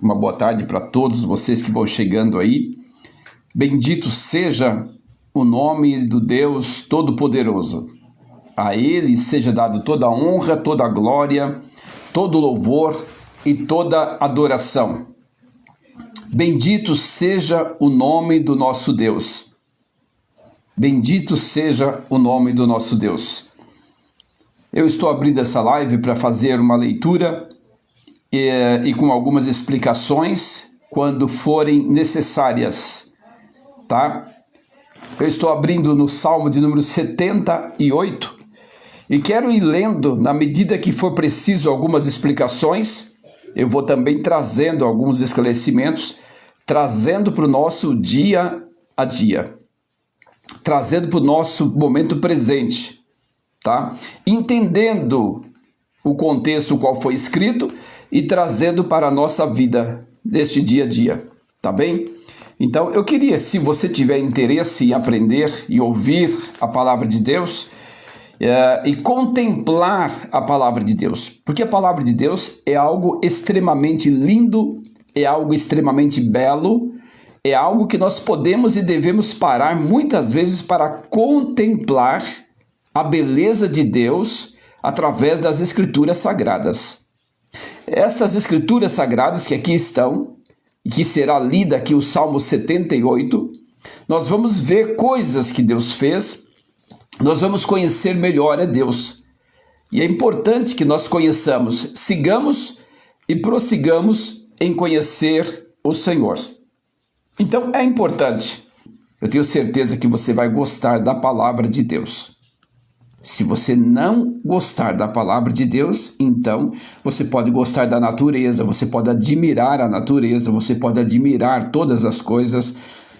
Uma boa tarde para todos vocês que vão chegando aí. Bendito seja o nome do Deus Todo-Poderoso. A Ele seja dado toda a honra, toda a glória, todo o louvor e toda adoração. Bendito seja o nome do nosso Deus. Bendito seja o nome do nosso Deus. Eu estou abrindo essa live para fazer uma leitura e com algumas explicações quando forem necessárias, tá? Eu estou abrindo no Salmo de número 78 e quero ir lendo na medida que for preciso algumas explicações. Eu vou também trazendo alguns esclarecimentos, trazendo para o nosso dia a dia, trazendo para o nosso momento presente, tá? Entendendo o contexto qual foi escrito e trazendo para a nossa vida deste dia a dia, tá bem? Então, eu queria, se você tiver interesse em aprender e ouvir a palavra de Deus e contemplar a palavra de Deus, porque a palavra de Deus é algo extremamente lindo, é algo extremamente belo, é algo que nós podemos e devemos parar muitas vezes para contemplar a beleza de Deus através das Escrituras Sagradas. Essas Escrituras Sagradas que aqui estão, e que será lida aqui o Salmo 78, nós vamos ver coisas que Deus fez, nós vamos conhecer melhor a Deus. E é importante que nós conheçamos, sigamos e prossigamos em conhecer o Senhor. Então é importante. Eu tenho certeza que você vai gostar da palavra de Deus. Se você não gostar da palavra de Deus, então você pode gostar da natureza, você pode admirar a natureza, você pode admirar todas as coisas,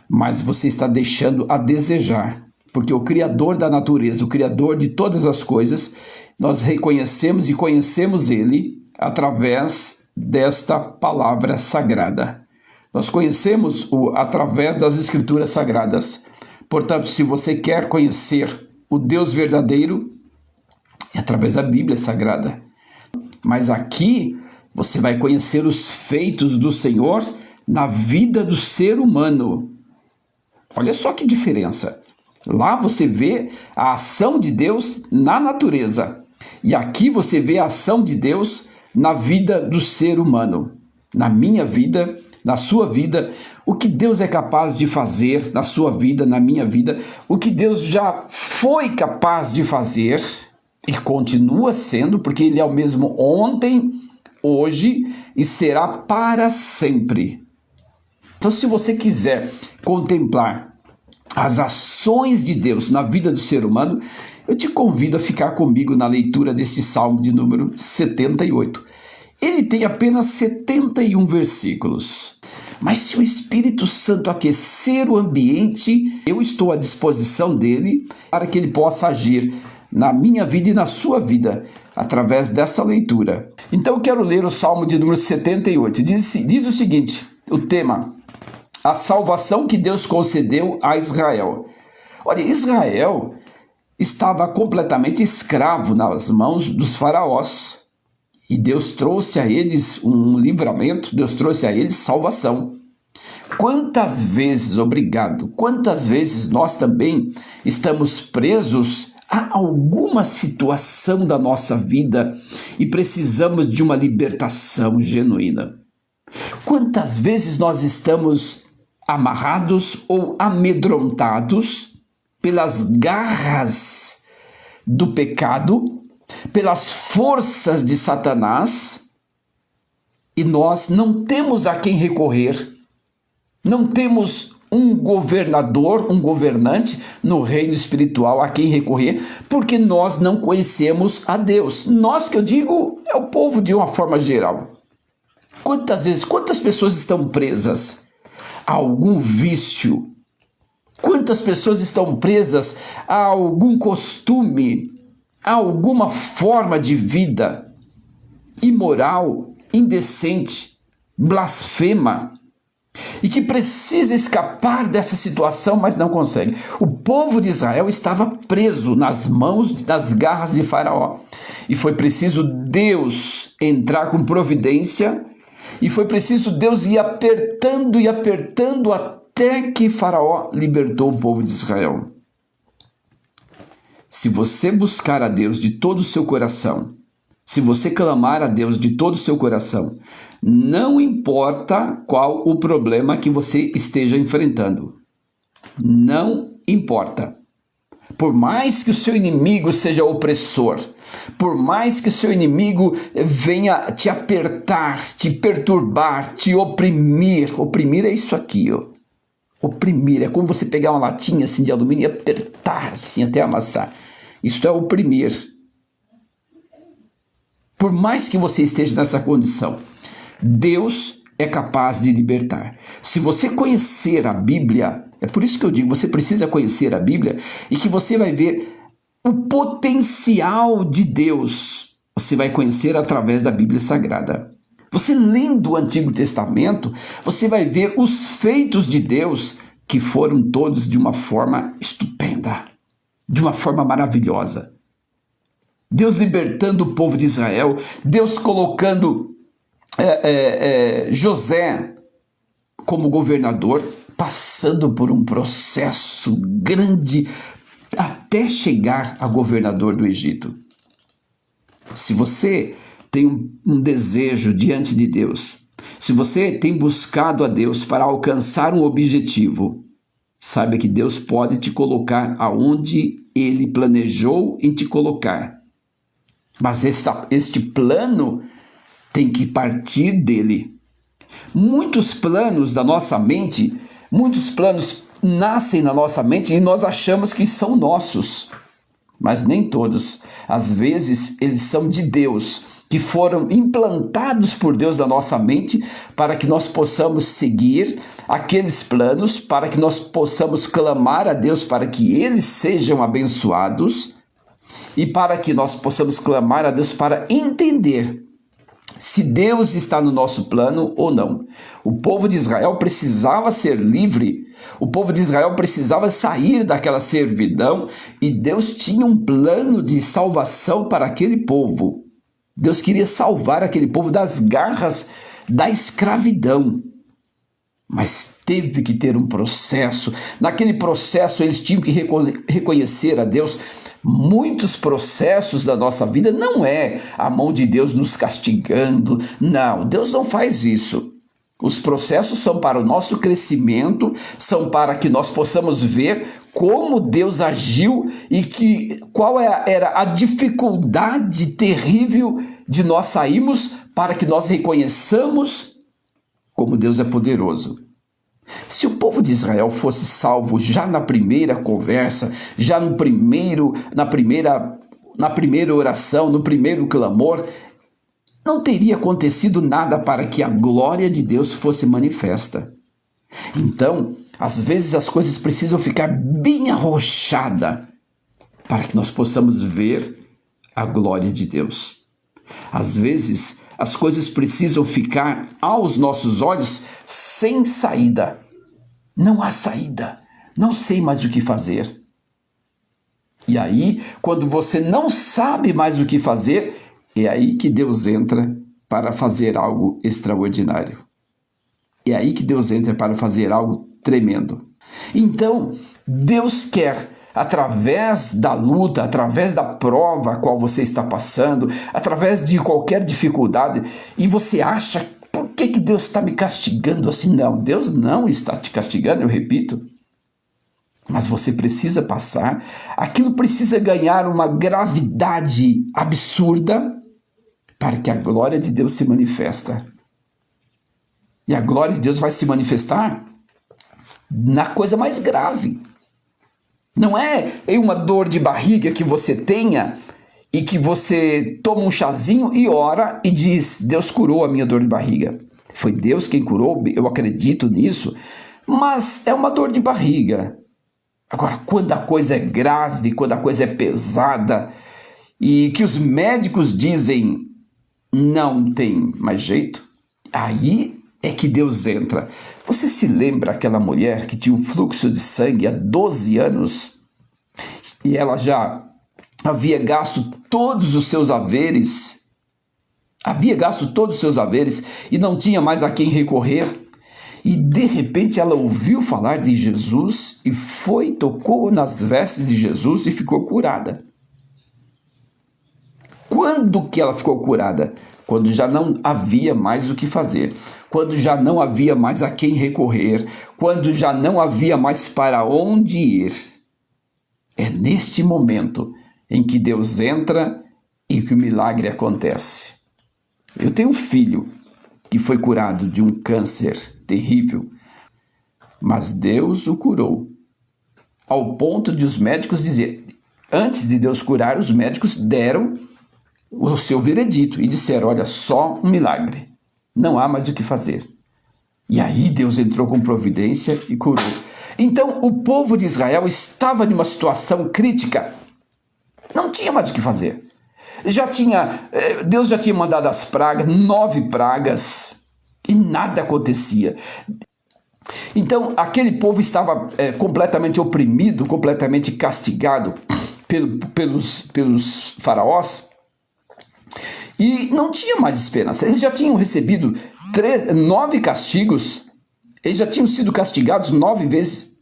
mas você está deixando a desejar. Porque o Criador da natureza, o Criador de todas as coisas, nós reconhecemos e conhecemos Ele através desta palavra sagrada. Nós conhecemos-o através das Escrituras Sagradas. Portanto, se você quer conhecer o Deus verdadeiro, é através da Bíblia Sagrada. Mas aqui você vai conhecer os feitos do Senhor na vida do ser humano. Olha só que diferença. Lá você vê a ação de Deus na natureza. E aqui você vê a ação de Deus na vida do ser humano. Na minha vida, na sua vida, o que Deus é capaz de fazer na sua vida, na minha vida, o que Deus já foi capaz de fazer e continua sendo, porque Ele é o mesmo ontem, hoje e será para sempre. Então, se você quiser contemplar as ações de Deus na vida do ser humano, eu te convido a ficar comigo na leitura desse Salmo de número 78. Ele tem apenas 71 versículos. Mas se o Espírito Santo aquecer o ambiente, eu estou à disposição dele para que ele possa agir na minha vida e na sua vida, através dessa leitura. Então eu quero ler o Salmo de número 78. Diz o seguinte, o tema: a salvação que Deus concedeu a Israel. Olha, Israel estava completamente escravo nas mãos dos faraós. E Deus trouxe a eles um livramento, Deus trouxe a eles salvação. Quantas vezes, quantas vezes nós também estamos presos a alguma situação da nossa vida e precisamos de uma libertação genuína? Quantas vezes nós estamos amarrados ou amedrontados pelas garras do pecado, pelas forças de Satanás, e nós não temos a quem recorrer, não temos um governador, um governante no reino espiritual a quem recorrer, porque nós não conhecemos a Deus. Nós, que eu digo, é o povo de uma forma geral. Quantas pessoas estão presas a algum vício? Quantas pessoas estão presas a algum costume, a alguma forma de vida imoral, indecente, blasfema, e que precisa escapar dessa situação, mas não consegue? O povo de Israel estava preso nas mãos, das garras de Faraó, e foi preciso Deus entrar com providência E foi preciso Deus ir apertando e apertando até que Faraó libertou o povo de Israel. Se você buscar a Deus de todo o seu coração, se você clamar a Deus de todo o seu coração, não importa qual o problema que você esteja enfrentando. Não importa. Por mais que o seu inimigo seja opressor, por mais que o seu inimigo venha te apertar, te perturbar, te oprimir. Oprimir é isso aqui, ó. Oprimir é como você pegar uma latinha assim de alumínio e apertar assim até amassar. Isso é oprimir. Por mais que você esteja nessa condição, Deus é capaz de libertar. Se você conhecer a Bíblia, é por isso que eu digo, você precisa conhecer a Bíblia e que você vai ver o potencial de Deus. Você vai conhecer através da Bíblia Sagrada. Você lendo o Antigo Testamento, você vai ver os feitos de Deus que foram todos de uma forma estupenda, de uma forma maravilhosa. Deus libertando o povo de Israel, Deus colocando José como governador, passando por um processo grande até chegar a governador do Egito. Se você tem um desejo diante de Deus, se você tem buscado a Deus para alcançar um objetivo, saiba que Deus pode te colocar aonde Ele planejou em te colocar. Mas este plano tem que partir dele. Muitos planos da nossa mente, muitos planos nascem na nossa mente e nós achamos que são nossos. Mas nem todos. Às vezes eles são de Deus, que foram implantados por Deus na nossa mente para que nós possamos seguir aqueles planos, para que nós possamos clamar a Deus para que eles sejam abençoados e para que nós possamos clamar a Deus para entender se Deus está no nosso plano ou não. O povo de Israel precisava ser livre, o povo de Israel precisava sair daquela servidão e Deus tinha um plano de salvação para aquele povo. Deus queria salvar aquele povo das garras da escravidão. Mas teve que ter um processo. Naquele processo eles tinham que reconhecer a Deus. Muitos processos da nossa vida não é a mão de Deus nos castigando. Não, Deus não faz isso. Os processos são para o nosso crescimento, são para que nós possamos ver como Deus agiu e qual era a dificuldade terrível de nós sairmos para que nós reconheçamos como Deus é poderoso. Se o povo de Israel fosse salvo já na primeira conversa, já na primeira oração, no primeiro clamor, não teria acontecido nada para que a glória de Deus fosse manifesta. Então, às vezes as coisas precisam ficar bem arrochadas para que nós possamos ver a glória de Deus. Às vezes, as coisas precisam ficar aos nossos olhos sem saída. Não há saída. Não sei mais o que fazer. E aí, quando você não sabe mais o que fazer, é aí que Deus entra para fazer algo extraordinário. É aí que Deus entra para fazer algo tremendo. Então, Deus quer, através da luta, através da prova a qual você está passando, através de qualquer dificuldade, e você acha, por que Deus está me castigando assim? Não, Deus não está te castigando, eu repito. Mas você precisa passar, aquilo precisa ganhar uma gravidade absurda para que a glória de Deus se manifesta. E a glória de Deus vai se manifestar na coisa mais grave. Não é em uma dor de barriga que você tenha e que você toma um chazinho e ora e diz, Deus curou a minha dor de barriga. Foi Deus quem curou, eu acredito nisso, mas é uma dor de barriga. Agora, quando a coisa é grave, quando a coisa é pesada e que os médicos dizem não tem mais jeito, aí é que Deus entra. Você se lembra aquela mulher que tinha um fluxo de sangue há 12 anos e ela já havia gasto todos os seus haveres havia gasto todos os seus haveres e não tinha mais a quem recorrer. E de repente ela ouviu falar de Jesus e foi, tocou nas vestes de Jesus e ficou curada. Quando que ela ficou curada? Quando já não havia mais o que fazer, quando já não havia mais a quem recorrer, quando já não havia mais para onde ir. É neste momento em que Deus entra e que o milagre acontece. Eu tenho um filho que foi curado de um câncer terrível, mas Deus o curou, ao ponto de os médicos dizer, antes de Deus curar, os médicos deram o seu veredito e disseram, olha, só um milagre, não há mais o que fazer. E aí Deus entrou com providência e curou. Então o povo de Israel estava numa situação crítica, não tinha mais o que fazer. Deus já tinha mandado as pragas, 9 pragas, e nada acontecia. Então aquele povo estava completamente oprimido, completamente castigado pelos faraós, e não tinha mais esperança. Eles já tinham recebido 9 castigos, eles já tinham sido castigados 9 vezes,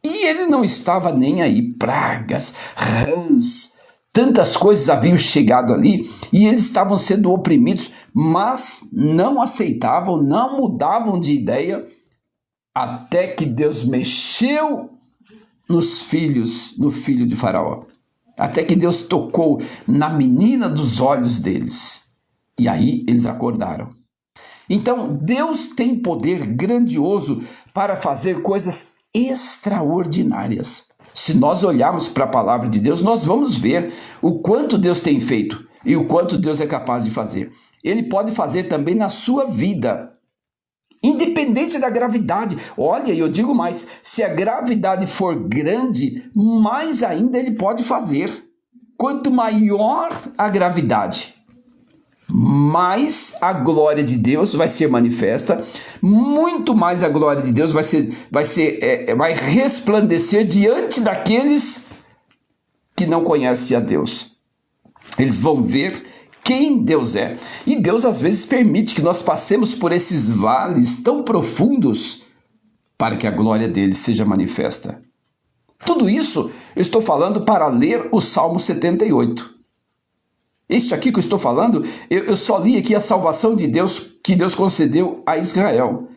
e ele não estava nem aí. Pragas, rãs, tantas coisas haviam chegado ali, e eles estavam sendo oprimidos, mas não aceitavam, não mudavam de ideia, até que Deus mexeu no filho de Faraó. Até que Deus tocou na menina dos olhos deles. E aí eles acordaram. Então Deus tem poder grandioso para fazer coisas extraordinárias. Se nós olharmos para a palavra de Deus, nós vamos ver o quanto Deus tem feito e o quanto Deus é capaz de fazer. Ele pode fazer também na sua vida, independente da gravidade. Olha, eu digo mais, se a gravidade for grande, mais ainda ele pode fazer. Quanto maior a gravidade, mais a glória de Deus vai ser manifesta, muito mais a glória de Deus vai resplandecer diante daqueles que não conhecem a Deus. Eles vão ver quem Deus é. E Deus às vezes permite que nós passemos por esses vales tão profundos para que a glória dele seja manifesta. Tudo isso eu estou falando para ler o Salmo 78. Este aqui que eu estou falando, eu só li aqui a salvação de Deus que Deus concedeu a Israel.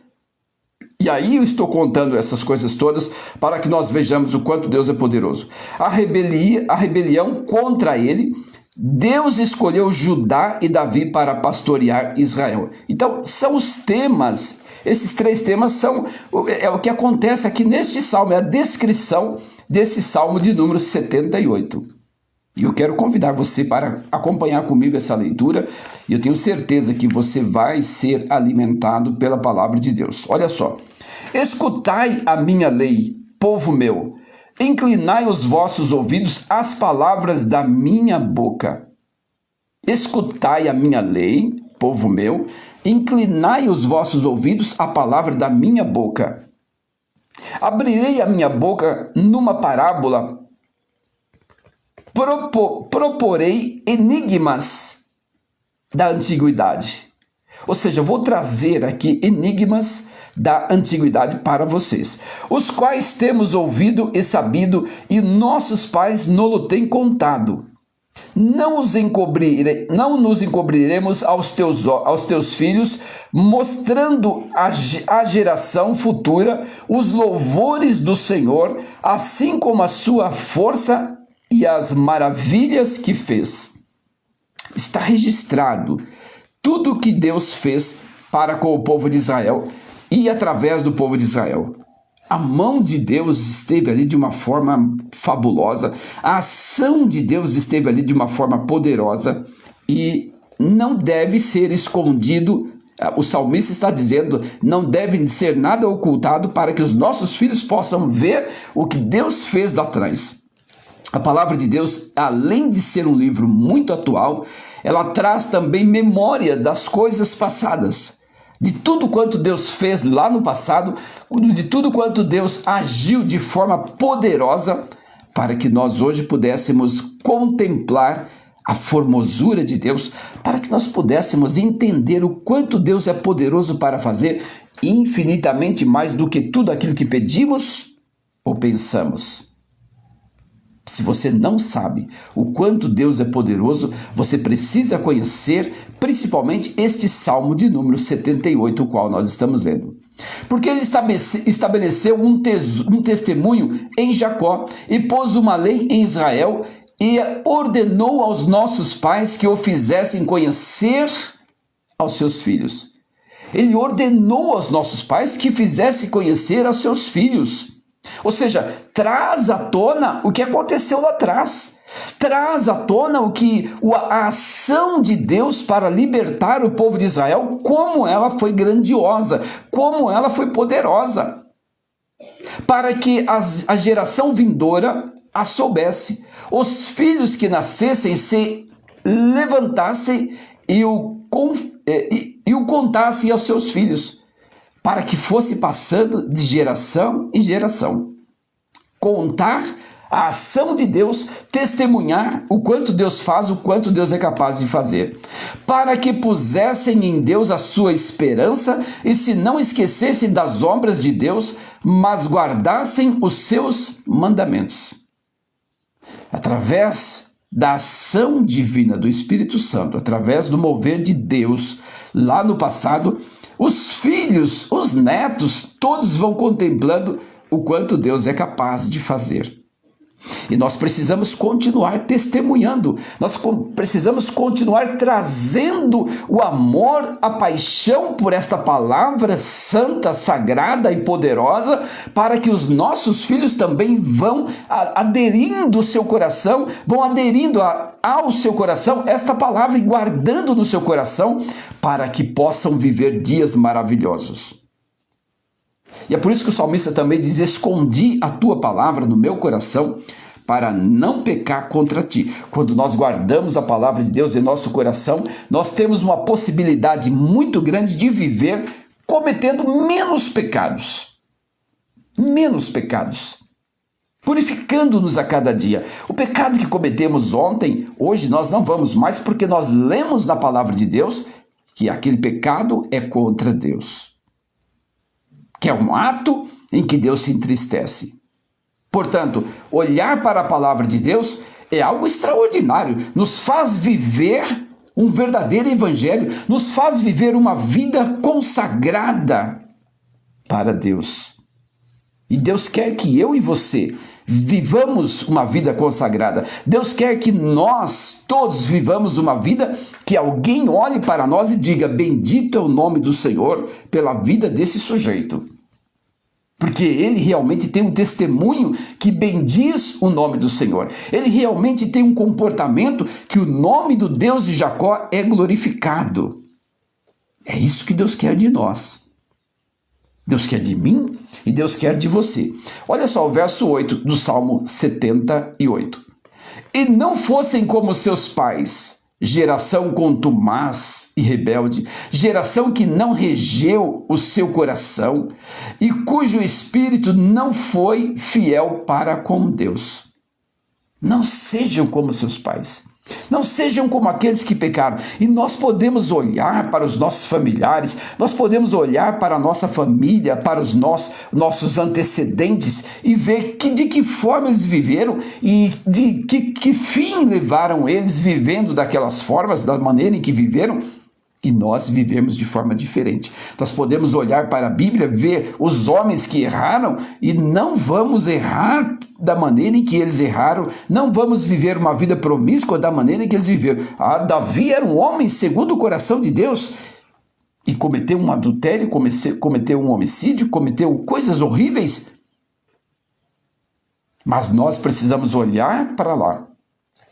E aí eu estou contando essas coisas todas para que nós vejamos o quanto Deus é poderoso. A rebelião contra ele, Deus escolheu Judá e Davi para pastorear Israel. Então são os temas, esses 3 temas é o que acontece aqui neste salmo, é a descrição desse salmo de número 78. E eu quero convidar você para acompanhar comigo essa leitura, e eu tenho certeza que você vai ser alimentado pela palavra de Deus. Olha só, escutai a minha lei, povo meu, inclinai os vossos ouvidos às palavras da minha boca. Escutai a minha lei, povo meu, inclinai os vossos ouvidos à palavra da minha boca. Abrirei a minha boca numa parábola, proporei enigmas da antiguidade. Ou seja, eu vou trazer aqui enigmas da antiguidade para vocês, os quais temos ouvido e sabido, e nossos pais nolo têm contado. Não nos encobriremos aos teus filhos, mostrando à geração futura os louvores do Senhor, assim como a sua força e as maravilhas que fez. Está registrado tudo o que Deus fez para com o povo de Israel e através do povo de Israel. A mão de Deus esteve ali de uma forma fabulosa, a ação de Deus esteve ali de uma forma poderosa e não deve ser escondido. O salmista está dizendo, não deve ser nada ocultado para que os nossos filhos possam ver o que Deus fez lá atrás. A palavra de Deus, além de ser um livro muito atual, ela traz também memória das coisas passadas, de tudo quanto Deus fez lá no passado, de tudo quanto Deus agiu de forma poderosa, para que nós hoje pudéssemos contemplar a formosura de Deus, para que nós pudéssemos entender o quanto Deus é poderoso para fazer infinitamente mais do que tudo aquilo que pedimos ou pensamos. Se você não sabe o quanto Deus é poderoso, você precisa conhecer principalmente este Salmo de número 78, o qual nós estamos lendo. Porque ele estabeleceu um testemunho em Jacó e pôs uma lei em Israel e ordenou aos nossos pais que o fizessem conhecer aos seus filhos. Ele ordenou aos nossos pais que fizessem conhecer aos seus filhos. Ou seja, traz à tona o que aconteceu lá atrás. Traz à tona a ação de Deus para libertar o povo de Israel, como ela foi grandiosa, como ela foi poderosa. Para que a geração vindoura a soubesse. Os filhos que nascessem se levantassem e o contassem aos seus filhos, para que fosse passando de geração em geração. Contar a ação de Deus, testemunhar o quanto Deus faz, o quanto Deus é capaz de fazer. Para que pusessem em Deus a sua esperança e se não esquecessem das obras de Deus, mas guardassem os seus mandamentos. Através da ação divina do Espírito Santo, através do mover de Deus lá no passado, os filhos, os netos, todos vão contemplando o quanto Deus é capaz de fazer. E nós precisamos continuar testemunhando, nós precisamos continuar trazendo o amor, a paixão por esta palavra santa, sagrada e poderosa, para que os nossos filhos também vão aderindo ao seu coração, vão aderindo ao seu coração esta palavra e guardando no seu coração, para que possam viver dias maravilhosos. E é por isso que o salmista também diz: escondi a tua palavra no meu coração para não pecar contra ti. Quando nós guardamos a palavra de Deus em nosso coração, nós temos uma possibilidade muito grande de viver cometendo menos pecados. Menos pecados. Purificando-nos a cada dia. O pecado que cometemos ontem, hoje nós não vamos mais, porque nós lemos na palavra de Deus que aquele pecado é contra Deus. Que é um ato em que Deus se entristece. Portanto, olhar para a palavra de Deus é algo extraordinário, nos faz viver um verdadeiro evangelho, nos faz viver uma vida consagrada para Deus. E Deus quer que eu e você vivamos uma vida consagrada. Deus quer que nós todos vivamos uma vida que alguém olhe para nós e diga: bendito é o nome do Senhor pela vida desse sujeito. Porque ele realmente tem um testemunho que bendiz o nome do Senhor. Ele realmente tem um comportamento que o nome do Deus de Jacó é glorificado. É isso que Deus quer de nós. Deus quer de mim e Deus quer de você. Olha só o verso 8 do Salmo 78. E não fossem como seus pais, geração contumaz e rebelde, geração que não regeu o seu coração e cujo espírito não foi fiel para com Deus. Não sejam como seus pais. Não sejam como aqueles que pecaram. E nós podemos olhar para os nossos familiares, nós podemos olhar para a nossa família, para os nossos antecedentes e ver de que forma eles viveram e de que fim levaram eles vivendo daquelas formas, da maneira em que viveram. E nós vivemos de forma diferente. Nós podemos olhar para a Bíblia, ver os homens que erraram e não vamos errar da maneira em que eles erraram, não vamos viver uma vida promíscua da maneira em que eles viveram. Davi era um homem segundo o coração de Deus e cometeu um adultério, cometeu um homicídio, cometeu coisas horríveis. Mas nós precisamos olhar para lá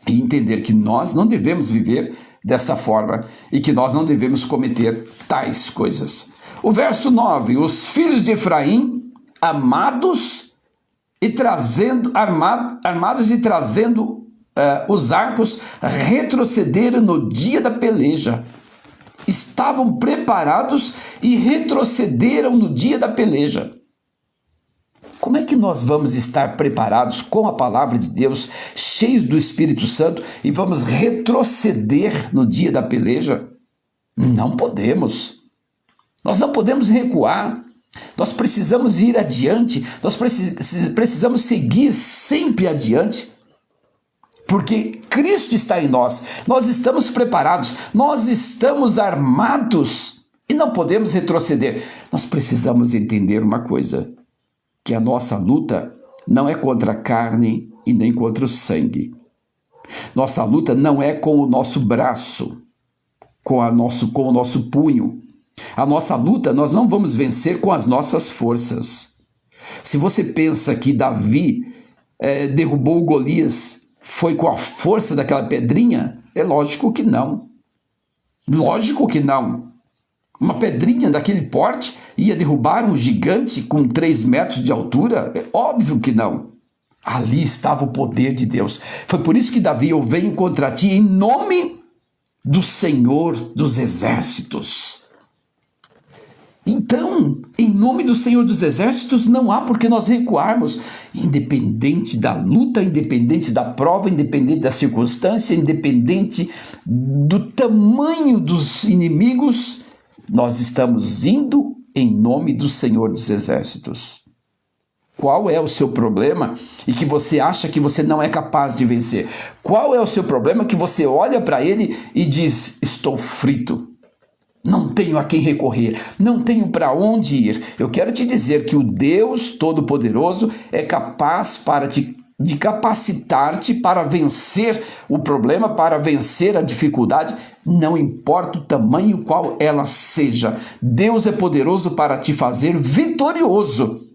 e entender que nós não devemos viver desta forma e que nós não devemos cometer tais coisas. O verso 9: os filhos de Efraim, armados e trazendo os arcos, retrocederam no dia da peleja. Estavam preparados e retrocederam no dia da peleja. Como é que nós vamos estar preparados com a palavra de Deus, cheios do Espírito Santo, e vamos retroceder no dia da peleja? Não podemos. Nós não podemos recuar. Nós precisamos ir adiante. Nós precisamos seguir sempre adiante. Porque Cristo está em nós. Nós estamos preparados. Nós estamos armados. E não podemos retroceder. Nós precisamos entender uma coisa: que a nossa luta não é contra a carne e nem contra o sangue. Nossa luta não é com o nosso braço, com o nosso punho. A nossa luta nós não vamos vencer com as nossas forças. Se você pensa que Davi derrubou o Golias, foi com a força daquela pedrinha, é lógico que não. Lógico que não. Uma pedrinha daquele porte ia derrubar um gigante com 3 metros de altura? É óbvio que não. Ali estava o poder de Deus. Foi por isso que Davi: eu venho contra ti em nome do Senhor dos Exércitos. Então, em nome do Senhor dos Exércitos, não há por que nós recuarmos. Independente da luta, independente da prova, independente da circunstância, independente do tamanho dos inimigos, nós estamos indo em nome do Senhor dos Exércitos. Qual é o seu problema e que você acha que você não é capaz de vencer? Qual é o seu problema que você olha para ele e diz: estou frito, não tenho a quem recorrer, não tenho para onde ir? Eu quero te dizer que o Deus Todo-Poderoso é capaz de capacitar-te para vencer o problema, para vencer a dificuldade, não importa o tamanho qual ela seja. Deus é poderoso para te fazer vitorioso,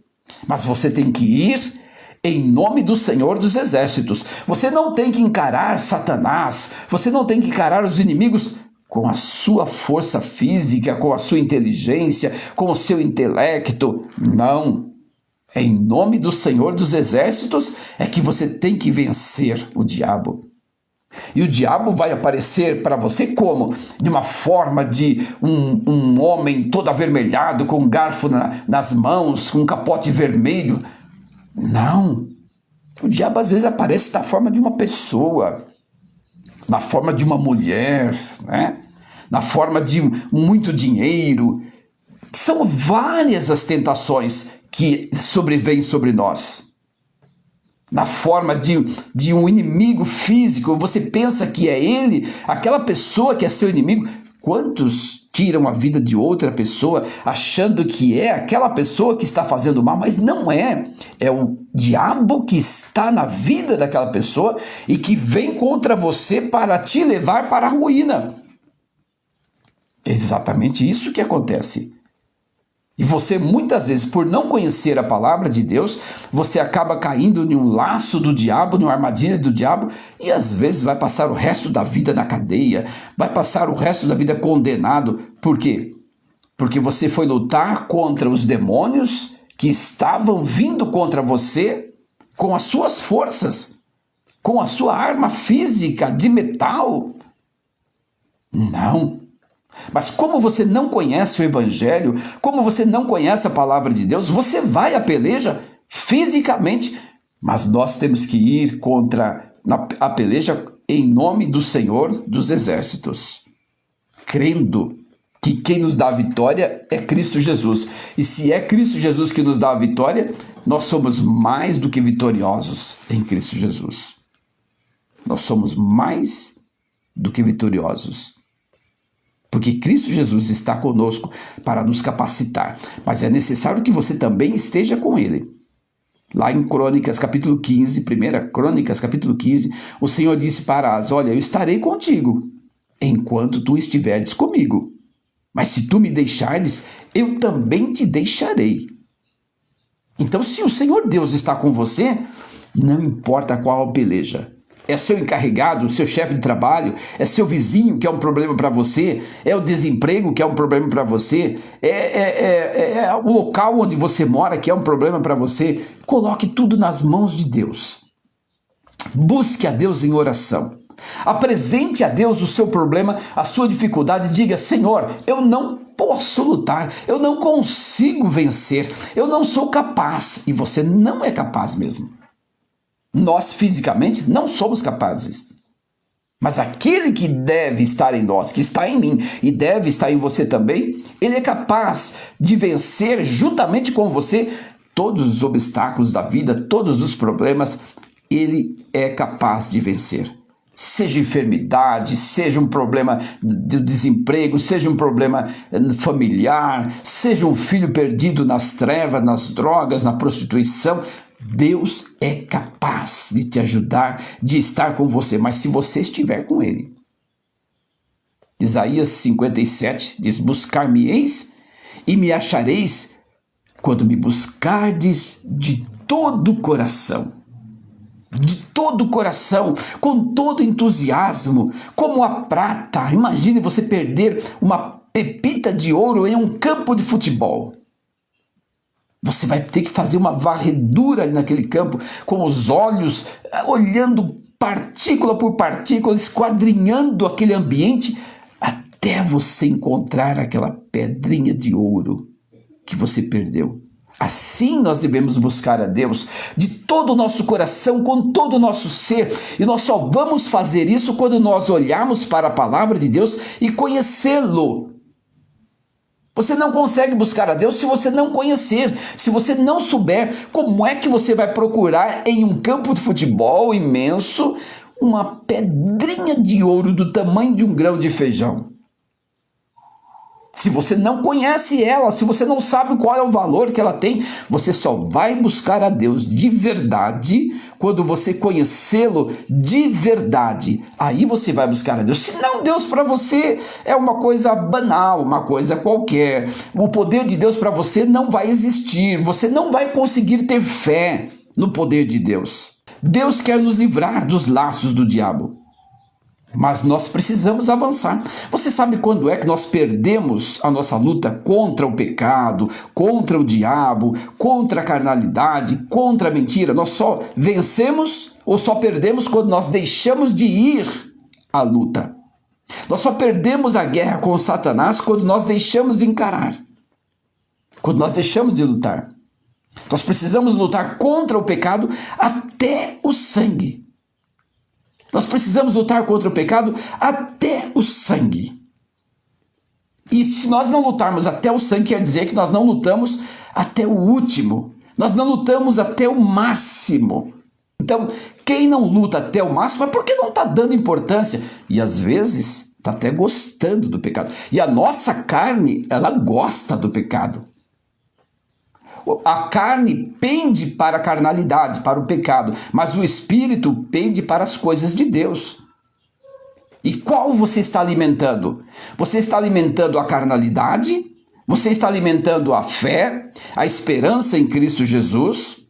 mas você tem que ir em nome do Senhor dos Exércitos. Você não tem que encarar Satanás, você não tem que encarar os inimigos com a sua força física, com a sua inteligência, com o seu intelecto. Não. É em nome do Senhor dos Exércitos é que você tem que vencer o diabo. E o diabo vai aparecer para você como? De uma forma de um homem todo avermelhado, com um garfo nas mãos, com um capote vermelho. Não. O diabo às vezes aparece na forma de uma pessoa, na forma de uma mulher, né? Na forma de muito dinheiro. São várias as tentações que sobrevêm sobre nós. Na forma de um inimigo físico, você pensa que é ele, aquela pessoa que é seu inimigo. Quantos tiram a vida de outra pessoa achando que é aquela pessoa que está fazendo mal, mas não é. É o diabo que está na vida daquela pessoa e que vem contra você para te levar para a ruína. É exatamente isso que acontece. E você, muitas vezes, por não conhecer a palavra de Deus, você acaba caindo em um laço do diabo, numa armadilha do diabo, e às vezes vai passar o resto da vida na cadeia, vai passar o resto da vida condenado. Por quê? Porque você foi lutar contra os demônios que estavam vindo contra você com as suas forças, com a sua arma física de metal. Não. Mas como você não conhece o Evangelho, como você não conhece a palavra de Deus, você vai à peleja fisicamente, mas nós temos que ir contra a peleja em nome do Senhor dos Exércitos, crendo que quem nos dá a vitória é Cristo Jesus. E se é Cristo Jesus que nos dá a vitória, nós somos mais do que vitoriosos em Cristo Jesus. Nós somos mais do que vitoriosos. Porque Cristo Jesus está conosco para nos capacitar. Mas é necessário que você também esteja com Ele. Lá em Crônicas, capítulo 15, 1 Crônicas, capítulo 15, o Senhor disse para Asa: olha, eu estarei contigo, enquanto tu estiveres comigo. Mas se tu me deixares, eu também te deixarei. Então, se o Senhor Deus está com você, não importa qual a peleja. É seu encarregado, seu chefe de trabalho, é seu vizinho que é um problema para você, é o desemprego que é um problema para você, é o local onde você mora que é um problema para você. Coloque tudo nas mãos de Deus. Busque a Deus em oração. Apresente a Deus o seu problema, a sua dificuldade. Diga: Senhor, eu não posso lutar, eu não consigo vencer, eu não sou capaz. E você não é capaz mesmo. Nós fisicamente não somos capazes. Mas aquele que deve estar em nós, que está em mim e deve estar em você também, ele é capaz de vencer juntamente com você todos os obstáculos da vida, todos os problemas, ele é capaz de vencer. Seja enfermidade, seja um problema de desemprego, seja um problema familiar, seja um filho perdido nas trevas, nas drogas, na prostituição, Deus é capaz de te ajudar, de estar com você, mas se você estiver com Ele. Isaías 57 diz: buscar-me-eis e me achareis quando me buscardes de todo o coração. De todo o coração, com todo entusiasmo, como a prata. Imagine você perder uma pepita de ouro em um campo de futebol. Você vai ter que fazer uma varredura naquele campo, com os olhos olhando partícula por partícula, esquadrinhando aquele ambiente, até você encontrar aquela pedrinha de ouro que você perdeu. Assim nós devemos buscar a Deus de todo o nosso coração, com todo o nosso ser. E nós só vamos fazer isso quando nós olharmos para a palavra de Deus e conhecê-lo. Você não consegue buscar a Deus se você não conhecer, se você não souber. Como é que você vai procurar em um campo de futebol imenso uma pedrinha de ouro do tamanho de um grão de feijão? Se você não conhece ela, se você não sabe qual é o valor que ela tem, você só vai buscar a Deus de verdade quando você conhecê-lo de verdade. Aí você vai buscar a Deus. Senão, Deus para você é uma coisa banal, uma coisa qualquer. O poder de Deus para você não vai existir. Você não vai conseguir ter fé no poder de Deus. Deus quer nos livrar dos laços do diabo. Mas nós precisamos avançar. Você sabe quando é que nós perdemos a nossa luta contra o pecado, contra o diabo, contra a carnalidade, contra a mentira? Nós só vencemos ou só perdemos quando nós deixamos de ir à luta. Nós só perdemos a guerra com Satanás quando nós deixamos de encarar, quando nós deixamos de lutar. Nós precisamos lutar contra o pecado até o sangue. Nós precisamos lutar contra o pecado até o sangue. E se nós não lutarmos até o sangue, quer dizer que nós não lutamos até o último. Nós não lutamos até o máximo. Então, quem não luta até o máximo é porque não está dando importância. E às vezes está até gostando do pecado. E a nossa carne, ela gosta do pecado. A carne pende para a carnalidade, para o pecado, mas o espírito pende para as coisas de Deus. E qual você está alimentando? Você está alimentando a carnalidade? Você está alimentando a fé, a esperança em Cristo Jesus?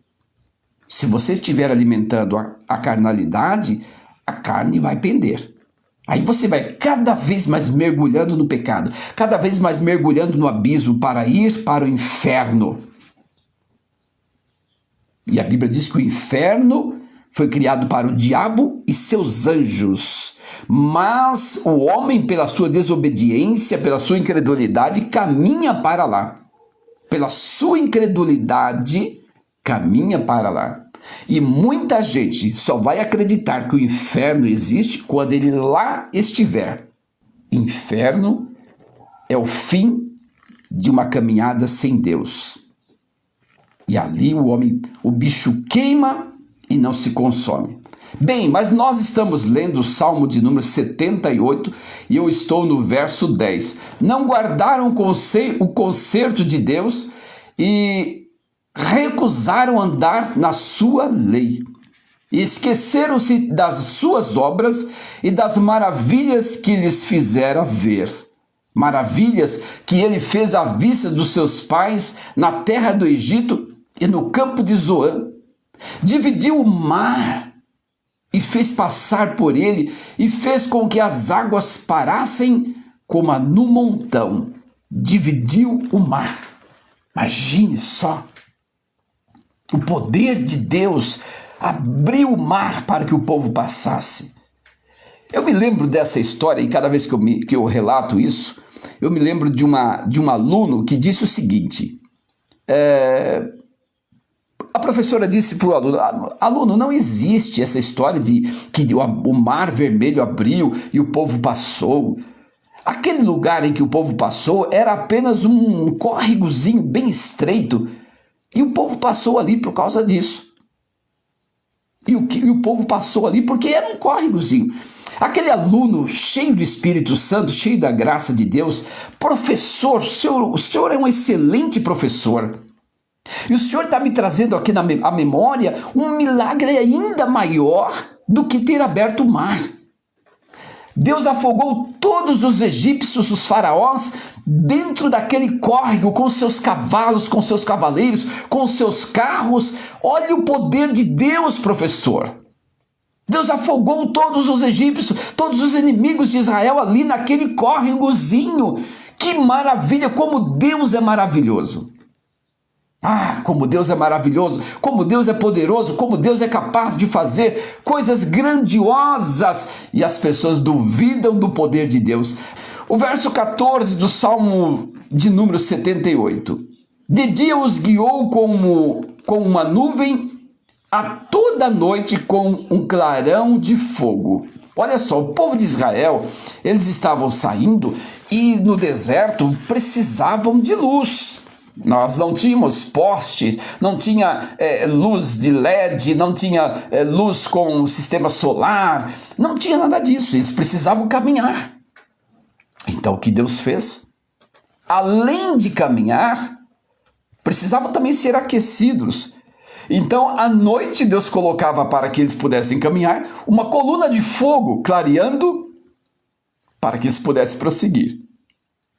Se você estiver alimentando a carnalidade, a carne vai pender. Aí você vai cada vez mais mergulhando no pecado, cada vez mais mergulhando no abismo para ir para o inferno. E a Bíblia diz que o inferno foi criado para o diabo e seus anjos. Mas o homem, pela sua desobediência, pela sua incredulidade, caminha para lá. Pela sua incredulidade, caminha para lá. E muita gente só vai acreditar que o inferno existe quando ele lá estiver. Inferno é o fim de uma caminhada sem Deus. E ali o bicho queima e não se consome. Bem, mas nós estamos lendo o Salmo de número 78 e eu estou no verso 10. Não guardaram o conserto de Deus e recusaram andar na sua lei. E esqueceram-se das suas obras e das maravilhas que lhes fizera ver. Maravilhas que ele fez à vista dos seus pais na terra do Egito e no campo de Zoã. Dividiu o mar e fez passar por ele e fez com que as águas parassem como no montão. Dividiu o mar. Imagine só. O poder de Deus abriu o mar para que o povo passasse. Eu me lembro dessa história e cada vez que eu relato isso, eu me lembro de um aluno que disse o seguinte, a professora disse para o aluno, aluno, não existe essa história de que o mar vermelho abriu e o povo passou. Aquele lugar em que o povo passou era apenas um córregozinho bem estreito e o povo passou ali por causa disso. E o povo passou ali porque era um córregozinho. Aquele aluno cheio do Espírito Santo, cheio da graça de Deus, professor, o senhor é um excelente professor. E o senhor está me trazendo aqui à memória um milagre ainda maior do que ter aberto o mar. Deus afogou todos os egípcios, os faraós, dentro daquele córrego, com seus cavalos, com seus cavaleiros, com seus carros. Olha o poder de Deus, professor. Deus afogou todos os egípcios, todos os inimigos de Israel ali naquele córregozinho. Que maravilha, como Deus é maravilhoso. Ah, como Deus é maravilhoso, como Deus é poderoso, como Deus é capaz de fazer coisas grandiosas e as pessoas duvidam do poder de Deus. O verso 14 do Salmo de número 78. De dia os guiou com uma nuvem, a toda noite com um clarão de fogo. Olha só, o povo de Israel, eles estavam saindo e no deserto precisavam de luz. Nós não tínhamos postes, não tinha luz de LED, não tinha luz com sistema solar, não tinha nada disso, eles precisavam caminhar. Então o que Deus fez? Além de caminhar, precisavam também ser aquecidos. Então à noite Deus colocava para que eles pudessem caminhar uma coluna de fogo clareando para que eles pudessem prosseguir.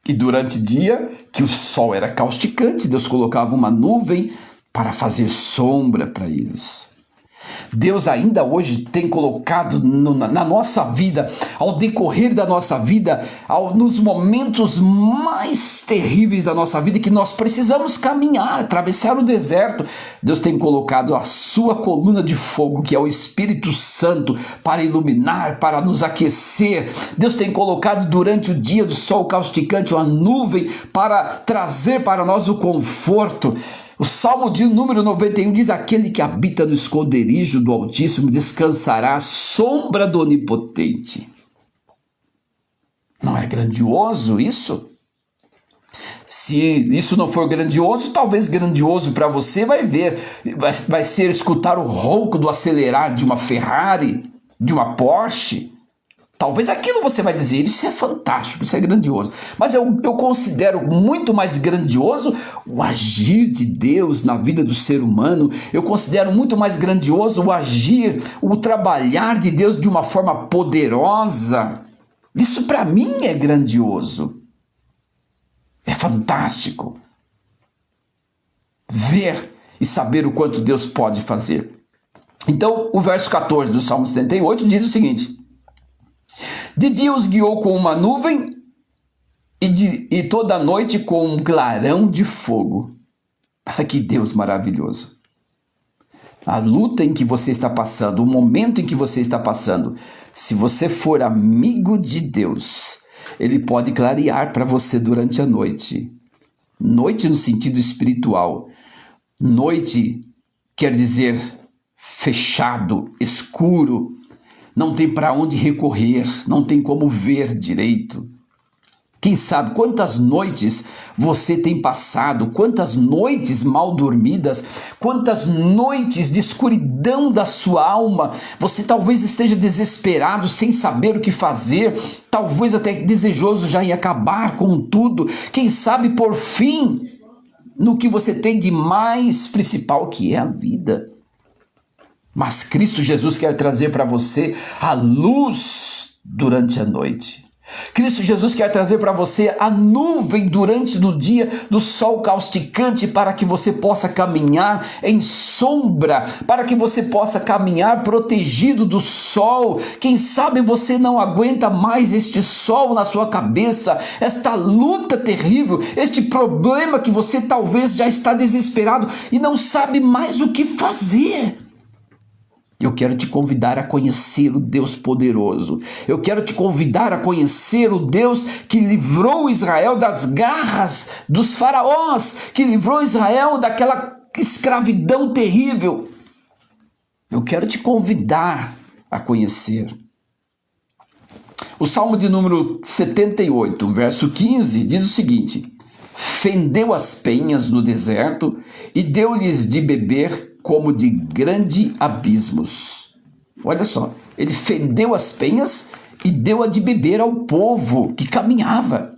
E durante o dia, que o sol era causticante, Deus colocava uma nuvem para fazer sombra para eles. Deus ainda hoje tem colocado na nossa vida, ao decorrer da nossa vida, nos momentos mais terríveis da nossa vida, que nós precisamos caminhar, atravessar o deserto, Deus tem colocado a sua coluna de fogo, que é o Espírito Santo, para iluminar, para nos aquecer. Deus tem colocado durante o dia do sol causticante uma nuvem para trazer para nós o conforto. O Salmo de número 91 diz: aquele que habita no esconderijo do Altíssimo descansará à sombra do Onipotente. Não é grandioso isso? Se isso não for grandioso, talvez grandioso para você vai ser escutar o ronco do acelerar de uma Ferrari, de uma Porsche. Talvez aquilo você vai dizer, isso é fantástico, isso é grandioso. Mas eu considero muito mais grandioso o agir de Deus na vida do ser humano. Eu considero muito mais grandioso o agir, o trabalhar de Deus de uma forma poderosa. Isso para mim é grandioso. É fantástico. Ver e saber o quanto Deus pode fazer. Então, o verso 14 do Salmo 78 diz o seguinte: de dia os guiou com uma nuvem e toda a noite com um clarão de fogo. Ah, que Deus maravilhoso! A luta em que você está passando, o momento em que você está passando, se você for amigo de Deus, Ele pode clarear para você durante a noite. Noite no sentido espiritual. Noite quer dizer fechado, escuro. Não tem para onde recorrer, não tem como ver direito. Quem sabe quantas noites você tem passado, quantas noites mal dormidas, quantas noites de escuridão da sua alma. Você talvez esteja desesperado, sem saber o que fazer, talvez até desejoso já em acabar com tudo. Quem sabe por fim no que você tem de mais principal, que é a vida. Mas Cristo Jesus quer trazer para você a luz durante a noite. Cristo Jesus quer trazer para você a nuvem durante o dia do sol causticante, para que você possa caminhar em sombra, para que você possa caminhar protegido do sol. Quem sabe você não aguenta mais este sol na sua cabeça, esta luta terrível, este problema que você talvez já está desesperado e não sabe mais o que fazer. Eu quero te convidar a conhecer o Deus poderoso. Eu quero te convidar a conhecer o Deus que livrou Israel das garras dos faraós, que livrou Israel daquela escravidão terrível. Eu quero te convidar a conhecer. O Salmo de número 78, verso 15, diz o seguinte: fendeu as penhas no deserto e deu-lhes de beber como de grande abismos. Olha só, ele fendeu as penhas e deu a de beber ao povo que caminhava.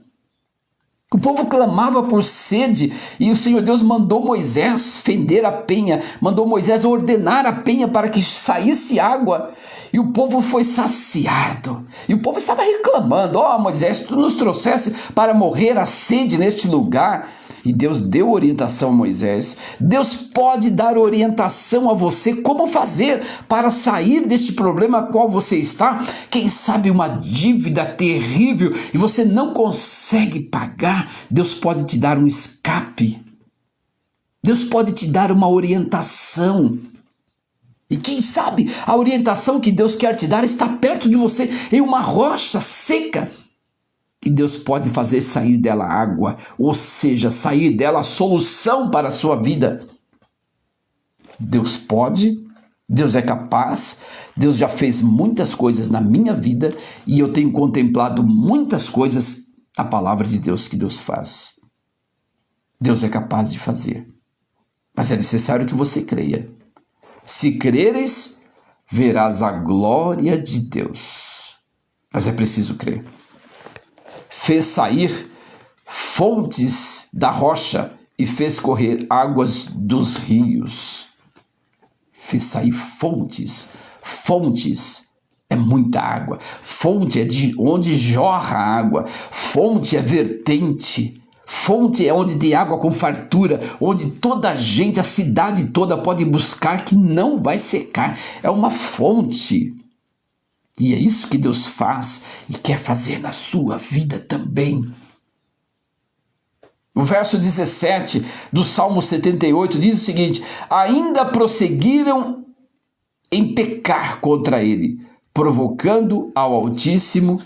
O povo clamava por sede e o Senhor Deus mandou Moisés fender a penha, mandou Moisés ordenar a penha para que saísse água. E o povo foi saciado. E o povo estava reclamando: ó, Moisés, tu nos trouxesse para morrer a sede neste lugar. E Deus deu orientação a Moisés. Deus pode dar orientação a você como fazer para sair deste problema a qual você está. Quem sabe uma dívida terrível e você não consegue pagar. Deus pode te dar um escape. Deus pode te dar uma orientação. E quem sabe a orientação que Deus quer te dar está perto de você, em uma rocha seca. E Deus pode fazer sair dela água, ou seja, sair dela a solução para a sua vida. Deus pode, Deus é capaz, Deus já fez muitas coisas na minha vida e eu tenho contemplado muitas coisas na palavra de Deus que Deus faz. Deus é capaz de fazer, mas é necessário que você creia. Se creres, verás a glória de Deus. Mas é preciso crer. Fez sair fontes da rocha e fez correr águas dos rios. Fez sair fontes. Fontes é muita água. Fonte é de onde jorra a água. Fonte é vertente. Fonte é onde tem água com fartura, onde toda a gente, a cidade toda pode buscar, que não vai secar. É uma fonte. E é isso que Deus faz e quer fazer na sua vida também. O verso 17 do Salmo 78 diz o seguinte: ainda prosseguiram em pecar contra ele, provocando ao Altíssimo